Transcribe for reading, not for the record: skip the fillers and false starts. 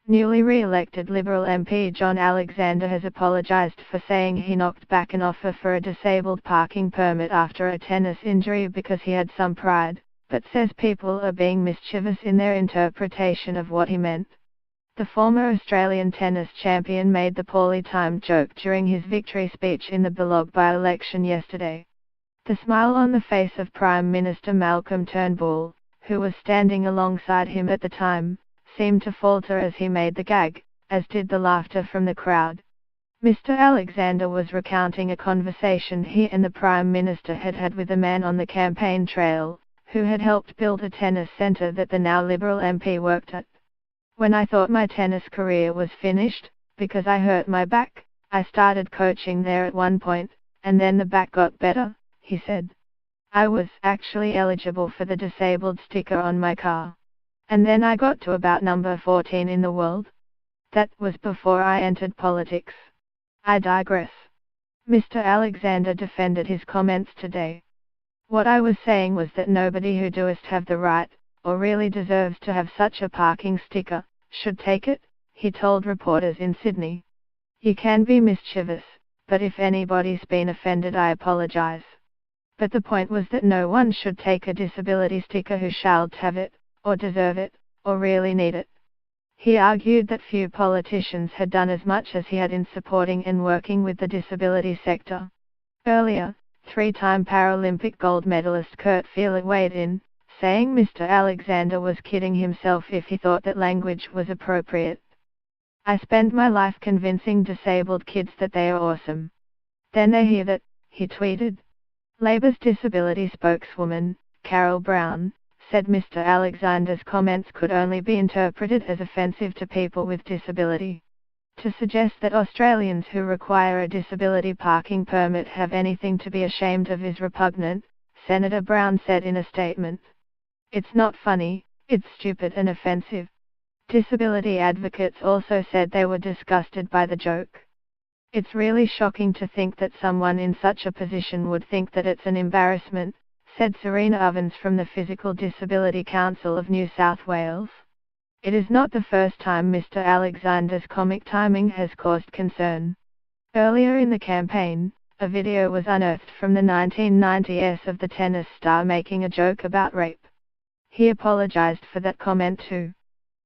Newly re-elected Liberal MP John Alexander has apologised for saying he knocked back an offer for a disabled parking permit after a tennis injury because he had some pride, but says people are being mischievous in their interpretation of what he meant. The former Australian tennis champion made the poorly timed joke during his victory speech in the Bennelong by-election yesterday. The smile on the face of Prime Minister Malcolm Turnbull, who was standing alongside him at the time, seemed to falter as he made the gag, as did the laughter from the crowd. Mr. Alexander was recounting a conversation he and the Prime Minister had had with a man on the campaign trail, who had helped build a tennis centre that the now Liberal MP worked at. "When I thought my tennis career was finished, because I hurt my back, I started coaching there at one point, and then the back got better," he said. "I was actually eligible for the disabled sticker on my car. And then I got to about number 14 in the world. That was before I entered politics. I digress." Mr. Alexander defended his comments today. "What I was saying was that nobody who does have the right, or really deserves to have such a parking sticker, should take it," he told reporters in Sydney. "You can be mischievous, but if anybody's been offended, I apologise. But the point was that no one should take a disability sticker who shall have it, or deserve it, or really need it." He argued that few politicians had done as much as he had in supporting and working with the disability sector. Earlier, three-time Paralympic gold medalist Kurt Feeler weighed in, saying Mr. Alexander was kidding himself if he thought that language was appropriate. "I spend my life convincing disabled kids that they are awesome. Then they hear that," he tweeted. Labour's disability spokeswoman, Carol Brown, said Mr. Alexander's comments could only be interpreted as offensive to people with disability. To suggest that Australians who require a disability parking permit have anything to be ashamed of is repugnant, Senator Brown said in a statement. "It's not funny, it's stupid and offensive." Disability advocates also said they were disgusted by the joke. "It's really shocking to think that someone in such a position would think that it's an embarrassment," said Serena Ovens from the Physical Disability Council of New South Wales. It is not the first time Mr. Alexander's comic timing has caused concern. Earlier in the campaign, a video was unearthed from the 1990s of the tennis star making a joke about rape. He apologized for that comment too.